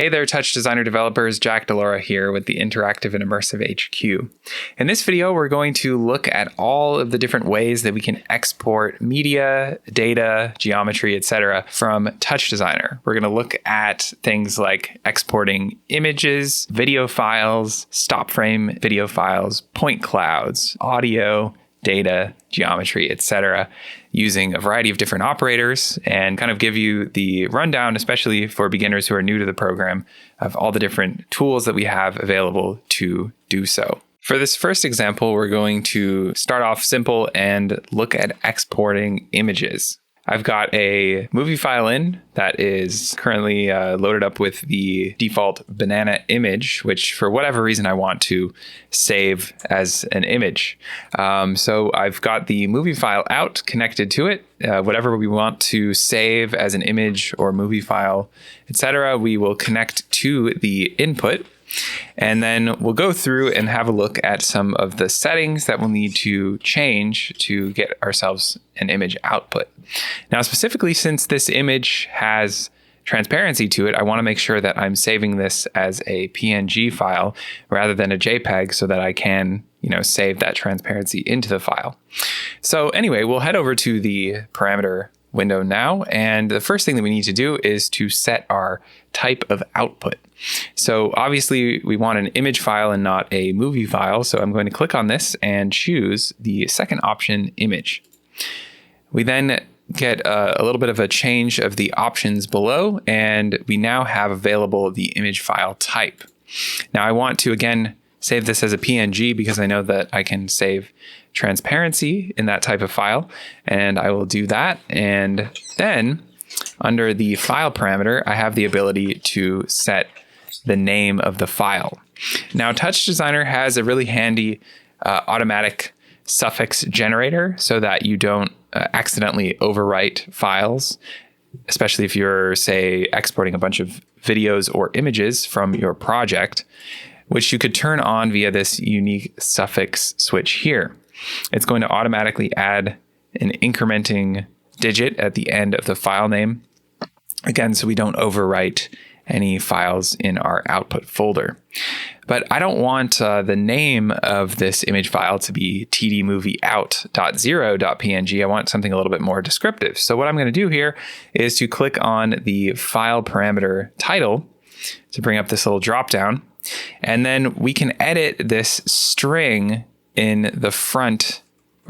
Hey there, TouchDesigner developers, Jack DiLaura here with the Interactive and Immersive HQ. In this video, we're going to look at all of the different ways that we can export media, data, geometry, etc. from TouchDesigner. We're going to look at things like exporting images, video files, stop frame video files, point clouds, audio, data, geometry, etc., using a variety of different operators, and kind of give you the rundown, especially for beginners who are new to the program, of all the different tools that we have available to do so. For this first example, we're going to start off simple and look at exporting images. I've got a movie file in that is currently loaded up with the default banana image, which for whatever reason I want to save as an image. So I've got the movie file out, connected to it. Whatever we want to save as an image or movie file, etc., we will connect to the input. And then we'll go through and have a look at some of the settings that we'll need to change to get ourselves an image output. Now, specifically, since this image has transparency to it, I want to make sure that I'm saving this as a PNG file rather than a JPEG so that I can, save that transparency into the file. So anyway, we'll head over to the parameter window now. And the first thing that we need to do is to set our type of output. So obviously we want an image file and not a movie file. So I'm going to click on this and choose the second option, image. We then get a little bit of a change of the options below, and we now have available the image file type. Now I want to again save this as a PNG because I know that I can save transparency in that type of file, and I will do that. And then under the file parameter, I have the ability to set the name of the file. Now, TouchDesigner has a really handy automatic suffix generator so that you don't accidentally overwrite files, especially if you're, say, exporting a bunch of videos or images from your project, which you could turn on via this unique suffix switch here. It's going to automatically add an incrementing digit at the end of the file name, again, so we don't overwrite any files in our output folder. But I don't want the name of this image file to be tdmovieout.0.png. I want something a little bit more descriptive. So what I'm going to do here is to click on the file parameter title to bring up this little dropdown. And then we can edit this string in the front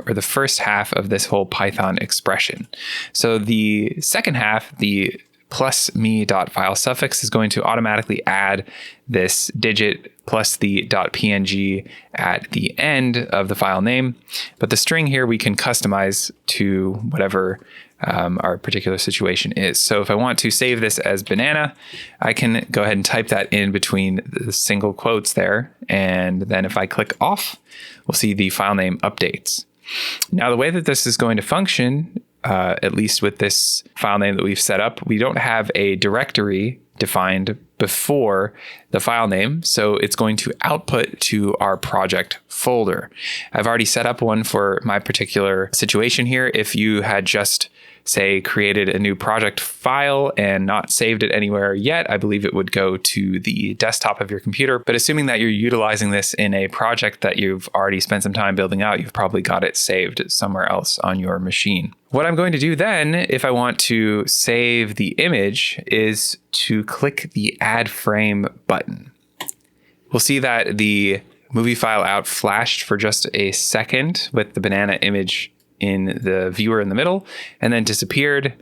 or the first half of this whole Python expression. So the second half, the plus me.file suffix, is going to automatically add this digit plus the .png at the end of the file name. But the string here we can customize to whatever our particular situation is. So if I want to save this as banana, I can go ahead and type that in between the single quotes there. And then if I click off, we'll see the file name updates. Now, the way that this is going to function, at least with this file name that we've set up, we don't have a directory defined before the file name, so it's going to output to our project folder. I've already set up one for my particular situation here. If you had just, say, created a new project file and not saved it anywhere yet, I believe it would go to the desktop of your computer. But assuming that you're utilizing this in a project that you've already spent some time building out, you've probably got it saved somewhere else on your machine. What I'm going to do then, if I want to save the image, is to click the Add Frame button. We'll see that the movie file out flashed for just a second with the banana image in the viewer in the middle, and then disappeared,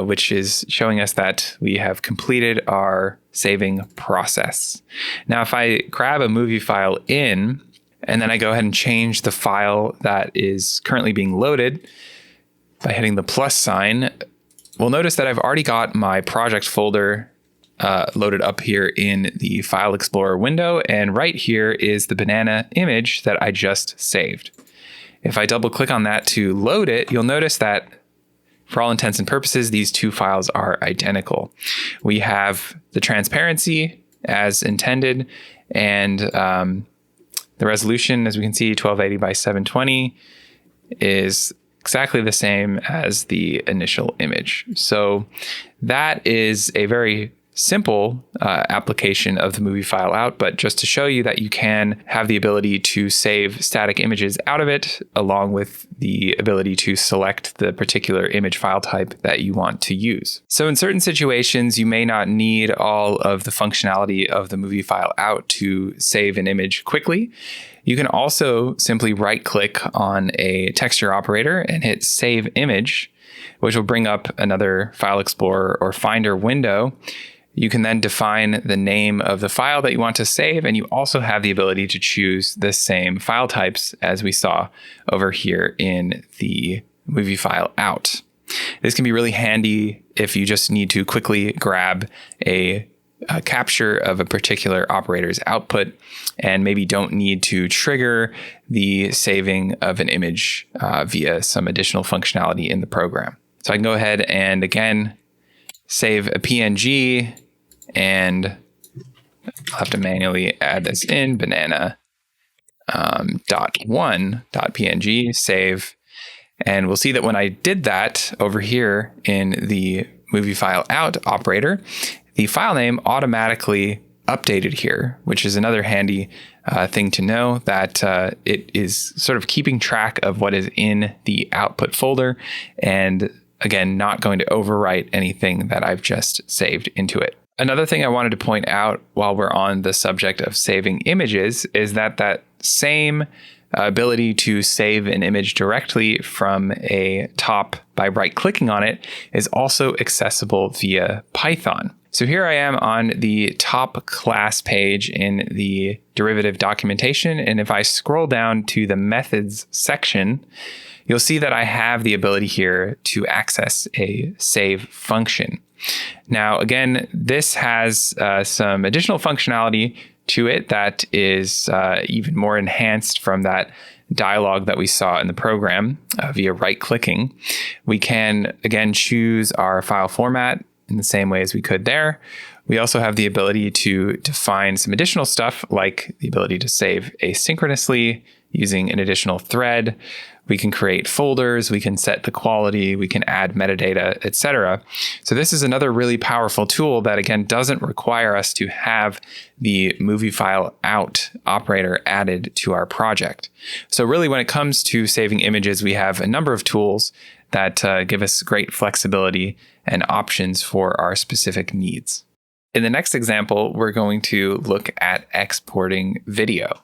which is showing us that we have completed our saving process. Now, if I grab a movie file in, and then I go ahead and change the file that is currently being loaded by hitting the plus sign, we'll notice that I've already got my project folder loaded up here in the File Explorer window, and right here is the banana image that I just saved. If I double click on that to load it, you'll notice that for all intents and purposes, these two files are identical. We have the transparency as intended, and the resolution, as we can see, 1280 by 720 is exactly the same as the initial image. So that is a very simple application of the movie file out, but just to show you that you can have the ability to save static images out of it, along with the ability to select the particular image file type that you want to use. So in certain situations, you may not need all of the functionality of the movie file out to save an image quickly. You can also simply right-click on a texture operator and hit Save Image, which will bring up another File Explorer or Finder window. You can then define the name of the file that you want to save, and you also have the ability to choose the same file types as we saw over here in the movie file out. This can be really handy if you just need to quickly grab a capture of a particular operator's output and maybe don't need to trigger the saving of an image via some additional functionality in the program. So I can go ahead and again save a PNG, and I'll have to manually add this in, banana .1.png, save. And we'll see that when I did that over here in the movie file out operator, the file name automatically updated here, which is another handy thing to know, that it is sort of keeping track of what is in the output folder, and again, not going to overwrite anything that I've just saved into it. Another thing I wanted to point out while we're on the subject of saving images is that that same ability to save an image directly from a top by right-clicking on it is also accessible via Python. So here I am on the top class page in the derivative documentation, and if I scroll down to the methods section, you'll see that I have the ability here to access a save function. Now, again, this has some additional functionality to it that is even more enhanced from that dialog that we saw in the program via right-clicking. We can, again, choose our file format in the same way as we could there. We also have the ability to define some additional stuff, like the ability to save asynchronously using an additional thread. We can create folders, we can set the quality, we can add metadata, etc. So this is another really powerful tool that, again, doesn't require us to have the movie file out operator added to our project. So really, when it comes to saving images, we have a number of tools that give us great flexibility and options for our specific needs. In the next example, we're going to look at exporting video.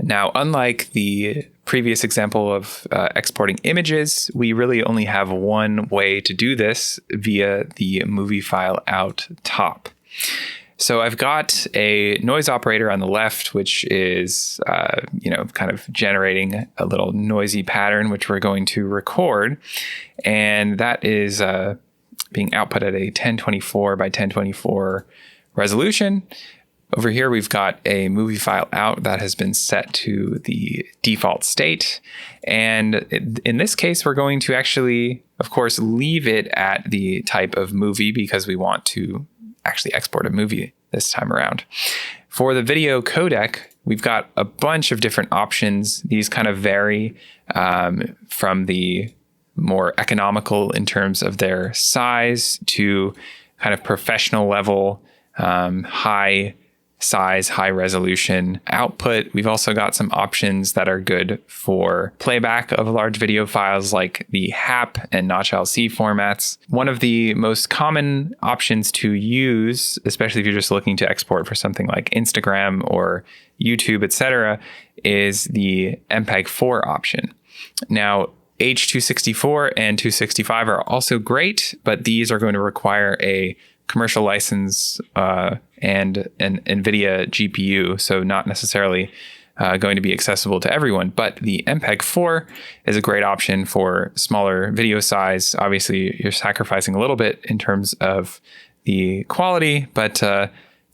Now, unlike the previous example of exporting images, we really only have one way to do this via the movie file out top. So I've got a noise operator on the left, which is, kind of generating a little noisy pattern, which we're going to record. And that is being output at a 1024 by 1024 resolution. Over here, we've got a movie file out that has been set to the default state. And in this case, we're going to actually, of course, leave it at the type of movie because we want to actually export a movie this time around. For the video codec, we've got a bunch of different options. These kind of vary from the more economical in terms of their size to kind of professional level, high size, high resolution output. We've also got some options that are good for playback of large video files like the HAP and NotchLC formats. One of the most common options to use, especially if you're just looking to export for something like Instagram or YouTube, etc., is the MPEG-4 option. Now, H.264 and 265 are also great, but these are going to require a commercial license and an NVIDIA GPU, so not necessarily going to be accessible to everyone. But the MPEG-4 is a great option for smaller video size. Obviously, you're sacrificing a little bit in terms of the quality, but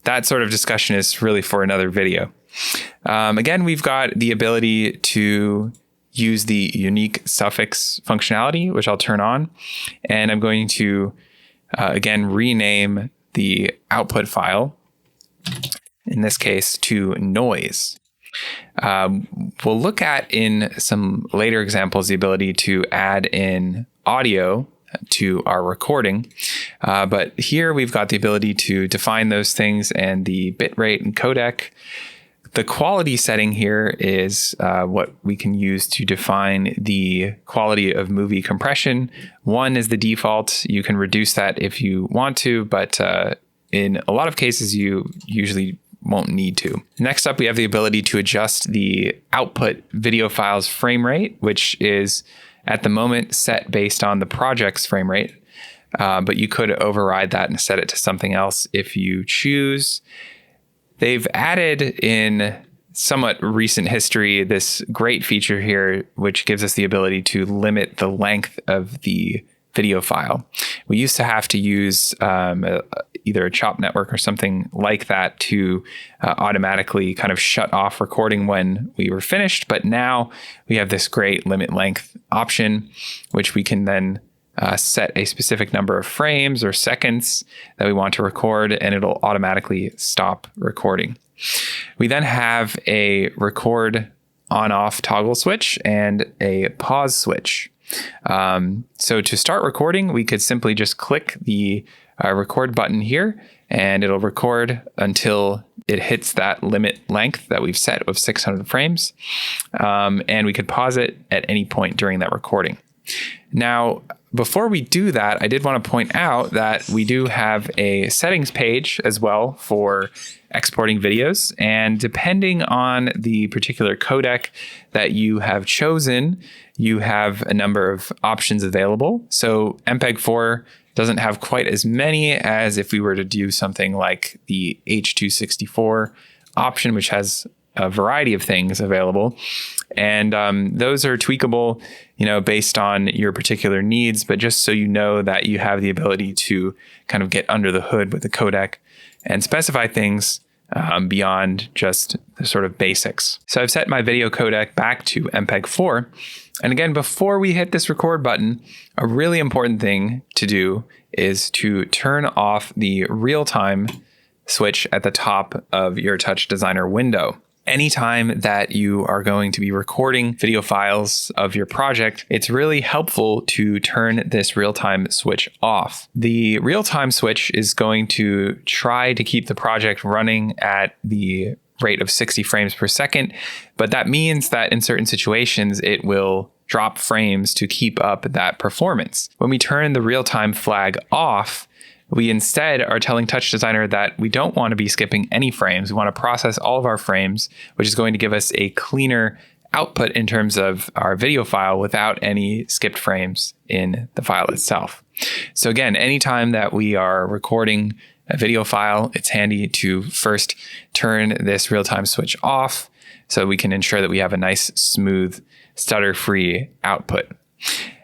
that sort of discussion is really for another video. Again, we've got the ability to use the unique suffix functionality, which I'll turn on, and I'm going to again rename the output file, in this case, to noise. We'll look at in some later examples the ability to add in audio to our recording, But here we've got the ability to define those things and the bitrate and codec. The quality setting here is what we can use to define the quality of movie compression. 1 is the default. You can reduce that if you want to, but in a lot of cases, you usually won't need to. Next up, we have the ability to adjust the output video file's frame rate, which is at the moment set based on the project's frame rate. But you could override that and set it to something else if you choose. They've added in somewhat recent history this great feature here, which gives us the ability to limit the length of the video file. We used to have to use either a chop network or something like that to automatically kind of shut off recording when we were finished. But now we have this great limit length option, which we can then set a specific number of frames or seconds that we want to record, and it'll automatically stop recording. We then have a record on-off toggle switch and a pause switch. So to start recording, we could simply just click the record button here, and it'll record until it hits that limit length that we've set of 600 frames. And we could pause it at any point during that recording. Now, before we do that, I did want to point out that we do have a settings page as well for exporting videos. And depending on the particular codec that you have chosen, you have a number of options available. So MPEG-4 doesn't have quite as many as if we were to do something like the H.264 option, which has a variety of things available. And those are tweakable, based on your particular needs. But just so you know that you have the ability to kind of get under the hood with the codec and specify things beyond just the sort of basics. So I've set my video codec back to MPEG-4. And again, before we hit this record button, a really important thing to do is to turn off the real-time switch at the top of your TouchDesigner window. Anytime that you are going to be recording video files of your project, it's really helpful to turn this real-time switch off. The real-time switch is going to try to keep the project running at the rate of 60 frames per second, but that means that in certain situations, it will drop frames to keep up that performance. When we turn the real-time flag off, we instead are telling TouchDesigner that we don't want to be skipping any frames. We want to process all of our frames, which is going to give us a cleaner output in terms of our video file without any skipped frames in the file itself. So again, anytime that we are recording a video file, it's handy to first turn this real-time switch off so we can ensure that we have a nice, smooth, stutter-free output.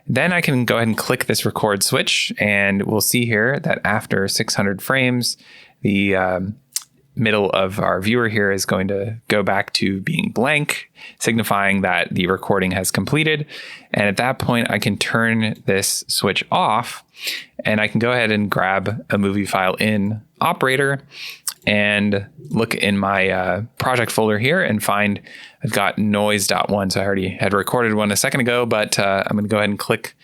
Then I can go ahead and click this record switch, and we'll see here that after 600 frames, the middle of our viewer here is going to go back to being blank, signifying that the recording has completed. And at that point, I can turn this switch off, and I can go ahead and grab a movie file in operator and look in my project folder here and find I've got noise.1. So I already had recorded one a second ago, but I'm going to go ahead and click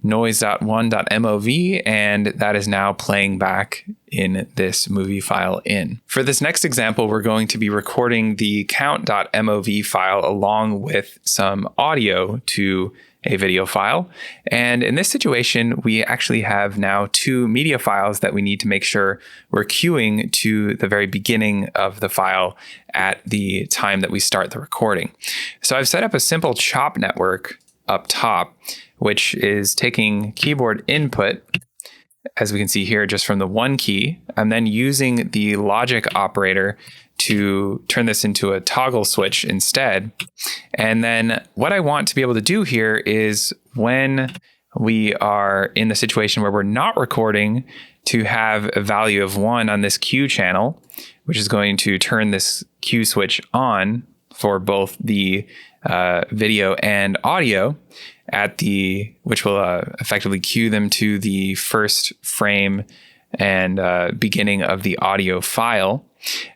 noise.1.mov, and that is now playing back in this movie file in. For this next example, we're going to be recording the count.mov file along with some audio to a video file. And in this situation, we actually have now two media files that we need to make sure we're queuing to the very beginning of the file at the time that we start the recording. So I've set up a simple chop network up top, which is taking keyboard input, as we can see here, just from the one key, and then using the logic operator to turn this into a toggle switch instead. And then what I want to be able to do here is when we are in the situation where we're not recording, to have a value of 1 on this Q channel, which is going to turn this Q switch on for both the video and audio which will effectively cue them to the first frame and beginning of the audio file.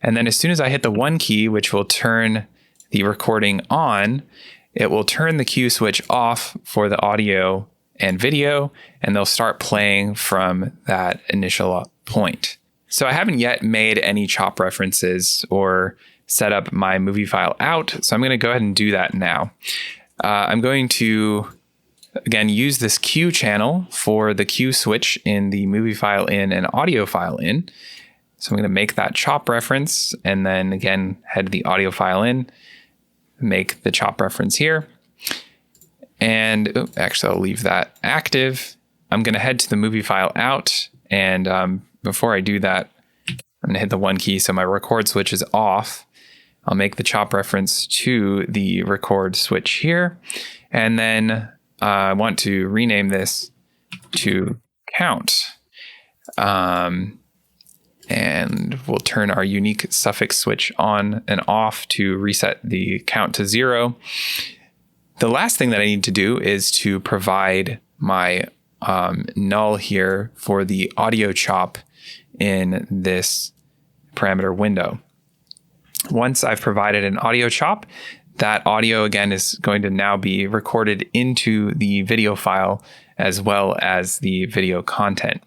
And then as soon as I hit the 1 key, which will turn the recording on, it will turn the Q switch off for the audio and video, and they'll start playing from that initial point. So I haven't yet made any chop references or set up my movie file out, so I'm going to go ahead and do that now. I'm going to, again, use this Q channel for the Q switch in the movie file in and audio file in. So I'm going to make that chop reference, and then again, head to the audio file in, make the chop reference here. And actually, I'll leave that active. I'm going to head to the movie file out. And before I do that, I'm going to hit the 1 key so my record switch is off. I'll make the chop reference to the record switch here. And then I want to rename this to count. And we'll turn our unique suffix switch on and off to reset the count to 0. The last thing that I need to do is to provide my null here for the audio chop in this parameter window. Once I've provided an audio chop, that audio again is going to now be recorded into the video file as well as the video content.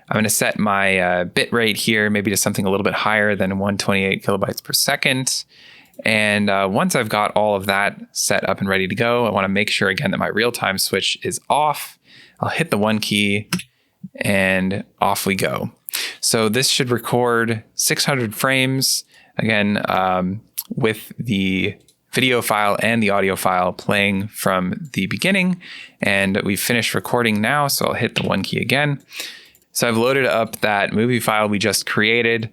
I'm going to set my bit rate here maybe to something a little bit higher than 128 kilobytes per second. And once I've got all of that set up and ready to go, I want to make sure again that my real-time switch is off. I'll hit the 1 key and off we go. So this should record 600 frames, again, with the video file and the audio file playing from the beginning. And we've finished recording now, so I'll hit the 1 key again. So I've loaded up that movie file we just created.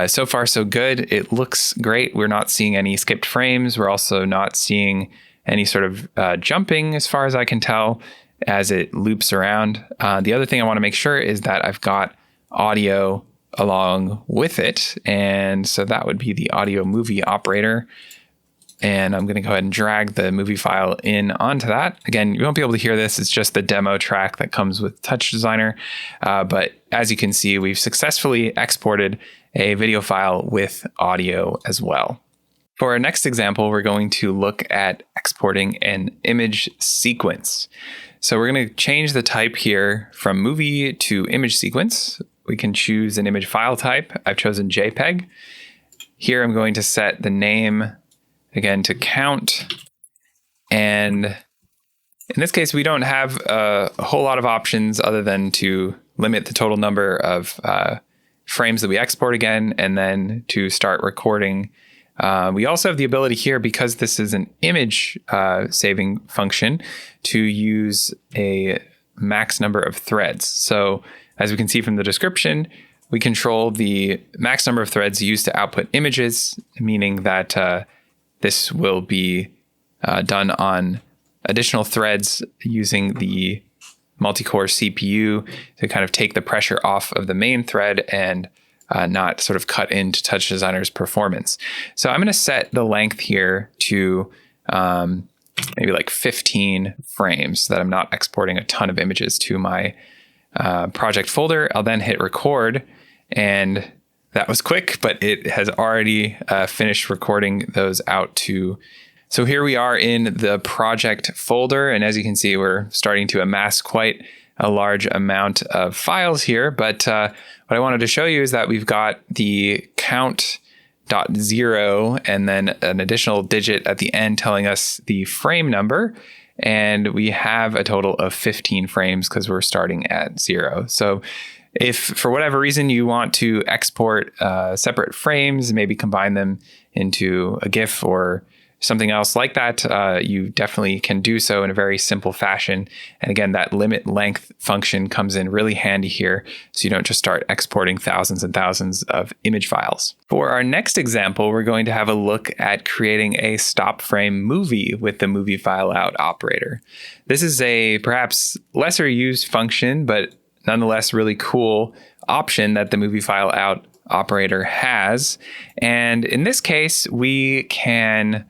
So far, so good. It looks great. We're not seeing any skipped frames. We're also not seeing any sort of jumping as far as I can tell as it loops around. The other thing I want to make sure is that I've got audio along with it. And so that would be the audio movie operator. And I'm going to go ahead and drag the movie file in onto that. Again, you won't be able to hear this. It's just the demo track that comes with TouchDesigner. But as you can see, we've successfully exported a video file with audio as well. For our next example, we're going to look at exporting an image sequence. So we're going to change the type here from movie to image sequence. We can choose an image file type. I've chosen JPEG. Here I'm going to set the name again to count. And in this case, we don't have a whole lot of options other than to limit the total number of frames that we export again, and then to start recording. We also have the ability here, because this is an image saving function, to use a max number of threads. So as we can see from the description, we control the max number of threads used to output images, meaning that this will be done on additional threads using the multi-core CPU to kind of take the pressure off of the main thread and not sort of cut into TouchDesigner's performance. So I'm going to set the length here to maybe like 15 frames so that I'm not exporting a ton of images to my project folder. I'll then hit record, and that was quick, but it has already finished recording those out to. So here we are in the project folder. And as you can see, we're starting to amass quite a large amount of files here. But what I wanted to show you is that we've got the count.0 and then an additional digit at the end telling us the frame number. And we have a total of 15 frames because we're starting at 0. So if for whatever reason you want to export separate frames, maybe combine them into a GIF or something else like that, you definitely can do so in a very simple fashion. And again, that limit length function comes in really handy here, so you don't just start exporting thousands and thousands of image files. For our next example, we're going to have a look at creating a stop frame movie with the movie file out operator. This is a perhaps lesser used function, but nonetheless really cool option that the movie file out operator has. And in this case, we can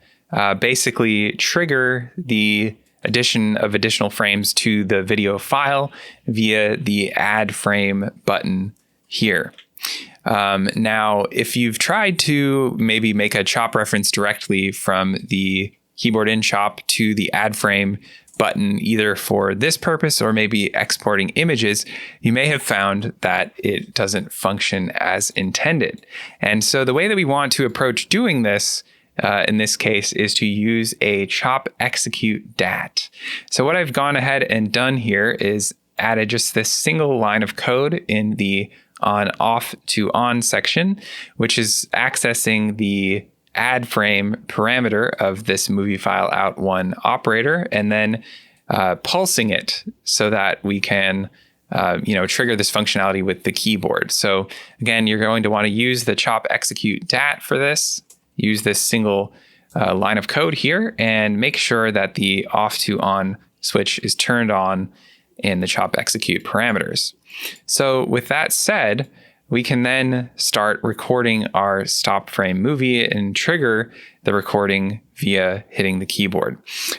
basically trigger the addition of additional frames to the video file via the add frame button here. Now, if you've tried to maybe make a chop reference directly from the keyboard in chop to the add frame button either for this purpose or maybe exporting images, you may have found that it doesn't function as intended. And so the way that we want to approach doing this in this case is to use a chop execute dat. So what I've gone ahead and done here is added just this single line of code in the on off to on section, which is accessing the add frame parameter of this movie file out one operator, and then pulsing it so that we can trigger this functionality with the keyboard. So again, you're going to want to use the chop execute dat for this. Use this single line of code here and make sure that the off to on switch is turned on in the chop execute parameters. So with that said, we can then start recording our stop frame movie and trigger the recording via hitting the keyboard.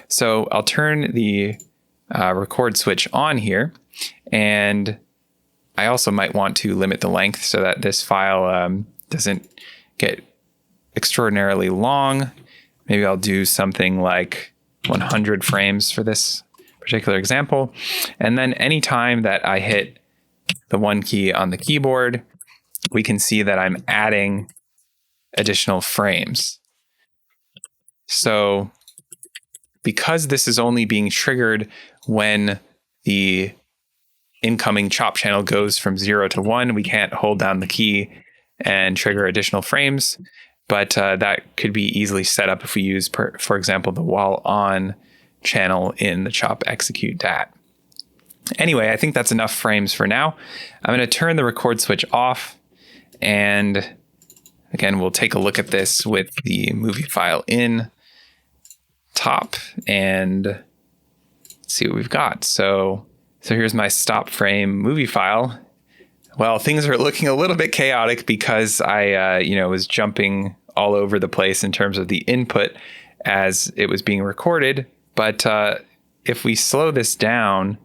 So I'll turn the record switch on here, and I also might want to limit the length so that this file doesn't get extraordinarily long. Maybe I'll do something like 100 frames for this particular example. And then anytime that I hit the one key on the keyboard, we can see that I'm adding additional frames. So because this is only being triggered when the incoming chop channel goes from 0 to 1, we can't hold down the key and trigger additional frames. But that could be easily set up if we use, for example, the while on channel in the chop execute dat. Anyway, I think that's enough frames for now. I'm going to turn the record switch off. And again, we'll take a look at this with the movie file in top and see what we've got. So here's my stop frame movie file. Well, things are looking a little bit chaotic because I was jumping all over the place in terms of the input as it was being recorded. But if we slow this down,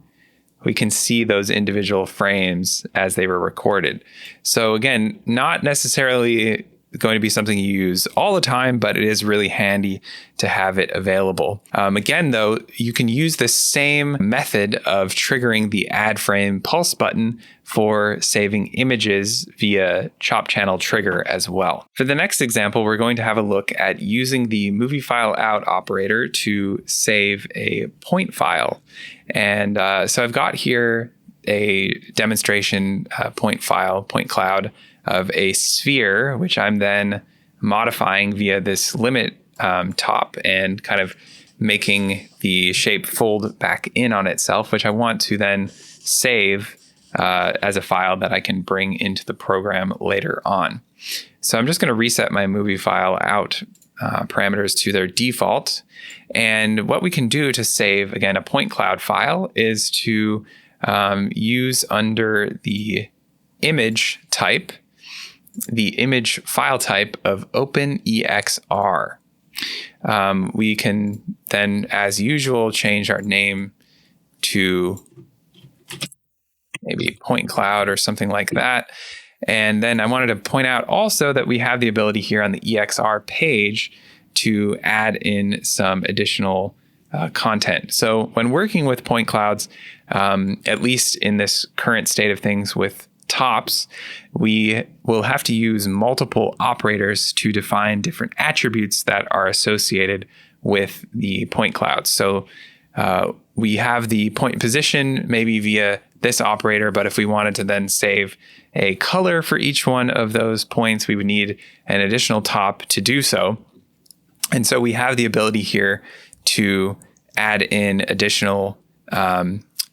we can see those individual frames as they were recorded. So again, not necessarily going to be something you use all the time, but it is really handy to have it available. Again, though, you can use the same method of triggering the add frame pulse button for saving images via chop channel trigger as well. For the next example, we're going to have a look at using the movie file out operator to save a point file. And so I've got here a demonstration point cloud of a sphere, which I'm then modifying via this limit top and kind of making the shape fold back in on itself, which I want to then save as a file that I can bring into the program later on. So I'm just going to reset my movie file out parameters to their default. And what we can do to save, again, a point cloud file is to use under the image type, the image file type of OpenEXR. We can then, as usual, change our name to maybe point cloud or something like that. And then I wanted to point out also that we have the ability here on the EXR page to add in some additional content. So when working with point clouds, at least in this current state of things with tops, we will have to use multiple operators to define different attributes that are associated with the point clouds. So we have the point position maybe via this operator, but if we wanted to then save a color for each one of those points, we would need an additional top to do so. And so we have the ability here to add in additional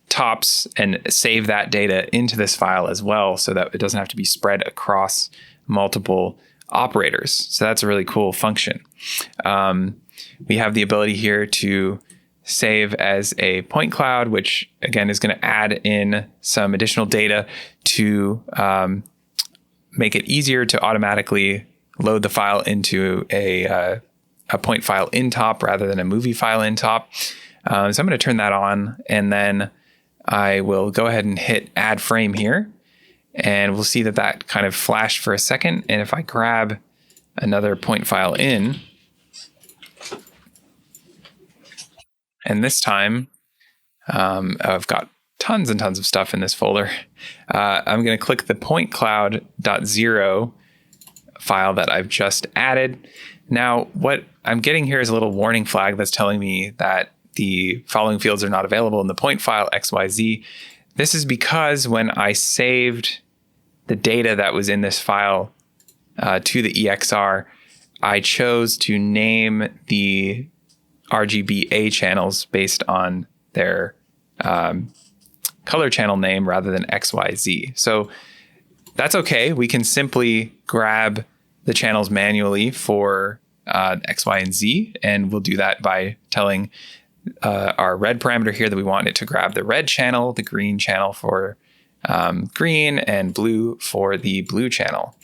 tops and save that data into this file as well, so that it doesn't have to be spread across multiple operators. So that's a really cool function. We have the ability here to save as a point cloud, which again is going to add in some additional data to make it easier to automatically load the file into a point file in top rather than a movie file in top. So I'm going to turn that on, and then I will go ahead and hit add frame here, and we'll see that that kind of flashed for a second. And if I grab another point file in, and this time I've got tons and tons of stuff in this folder. I'm going to click the pointcloud.0 file that I've just added. Now, what I'm getting here is a little warning flag that's telling me that the following fields are not available in the point file XYZ. This is because when I saved the data that was in this file to the EXR, I chose to name the RGBA channels based on their color channel name rather than XYZ. So that's okay. We can simply grab the channels manually for X, Y, and Z, and we'll do that by telling our red parameter here that we want it to grab the red channel, the green channel for green, and blue for the blue channel.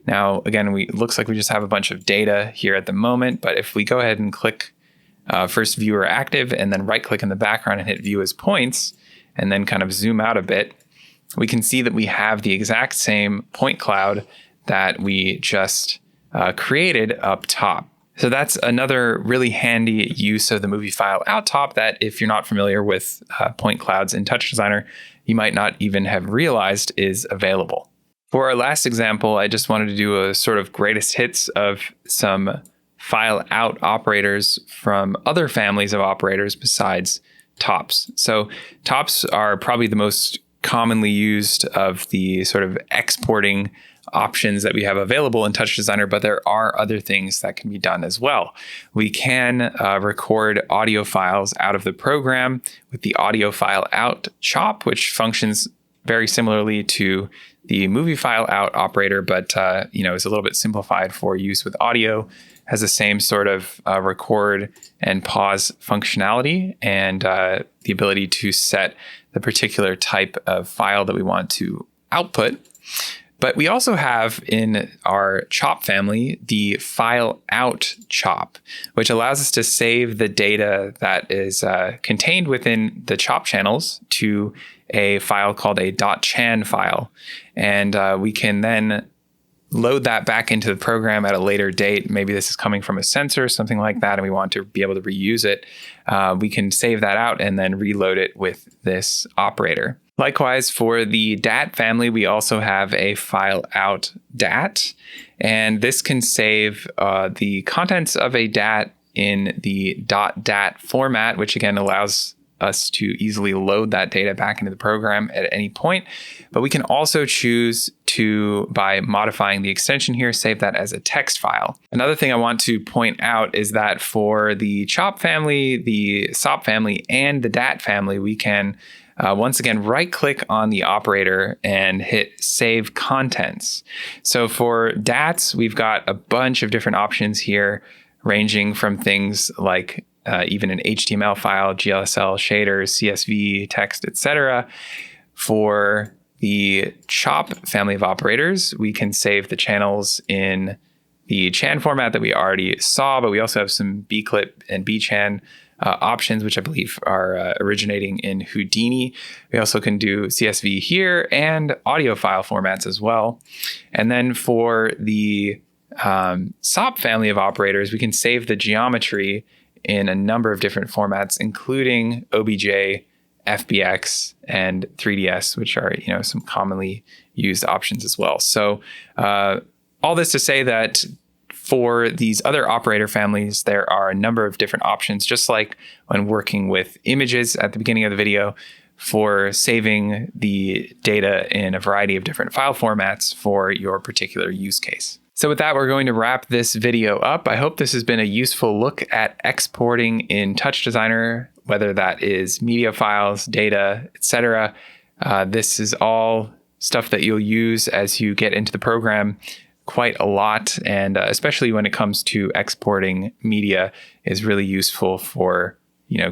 Now, again, it looks like we just have a bunch of data here at the moment, but if we go ahead and click first viewer active and then right click in the background and hit view as points, and then kind of zoom out a bit, we can see that we have the exact same point cloud that we just created up top. So that's another really handy use of the movie file out top that if you're not familiar with point clouds in TouchDesigner, you might not even have realized is available. For our last example, I just wanted to do a sort of greatest hits of some file out operators from other families of operators besides tops. So tops are probably the most commonly used of the sort of exporting options that we have available in TouchDesigner, but there are other things that can be done as well. We can record audio files out of the program with the audio file out chop, which functions very similarly to the movie file out operator, but is a little bit simplified for use with audio. Has the same sort of record and pause functionality and the ability to set the particular type of file that we want to output. But we also have in our chop family the file out chop, which allows us to save the data that is contained within the chop channels to a file called a .chan file. And we can then load that back into the program at a later date. Maybe this is coming from a sensor, something like that, and we want to be able to reuse it. We can save that out and then reload it with this operator. Likewise, for the DAT family, we also have a file out DAT, and this can save the contents of a DAT in the .dat format, which again allows us to easily load that data back into the program at any point. But we can also choose to, by modifying the extension here, save that as a text file. Another thing I want to point out is that for the chop family, the SOP family, and the DAT family, we can once again right click on the operator and hit save contents. So for DATs, we've got a bunch of different options here, ranging from things like even an HTML file, GLSL, shaders, CSV, text, etc. For the chop family of operators, we can save the channels in the chan format that we already saw, but we also have some bclip and bchan options, which I believe are originating in Houdini. We also can do CSV here and audio file formats as well. And then for the SOP family of operators, we can save the geometry in a number of different formats, including OBJ, FBX, and 3ds, which are some commonly used options as well. So all this to say that for these other operator families, there are a number of different options, just like when working with images at the beginning of the video, for saving the data in a variety of different file formats for your particular use case. So with that, we're going to wrap this video up. I hope this has been a useful look at exporting in TouchDesigner, whether that is media files, data, etc. This is all stuff that you'll use as you get into the program quite a lot, and especially when it comes to exporting media, is really useful for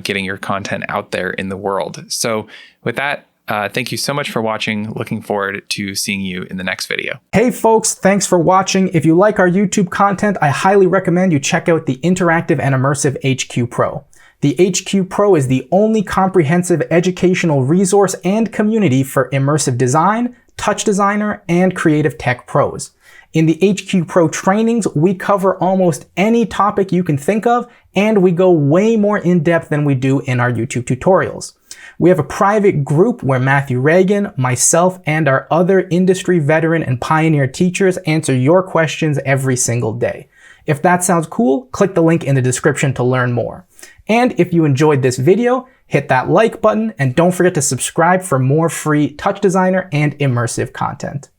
getting your content out there in the world. So with that, thank you so much for watching. Looking forward to seeing you in the next video. Hey folks, thanks for watching. If you like our YouTube content, I highly recommend you check out the Interactive and Immersive HQ Pro. The HQ Pro is the only comprehensive educational resource and community for immersive design, TouchDesigner, and creative tech pros. In the HQ Pro trainings, we cover almost any topic you can think of, and we go way more in depth than we do in our YouTube tutorials. We have a private group where Matthew Reagan, myself, and our other industry veteran and pioneer teachers answer your questions every single day. If that sounds cool, click the link in the description to learn more. And if you enjoyed this video, hit that like button and don't forget to subscribe for more free TouchDesigner and Immersive content.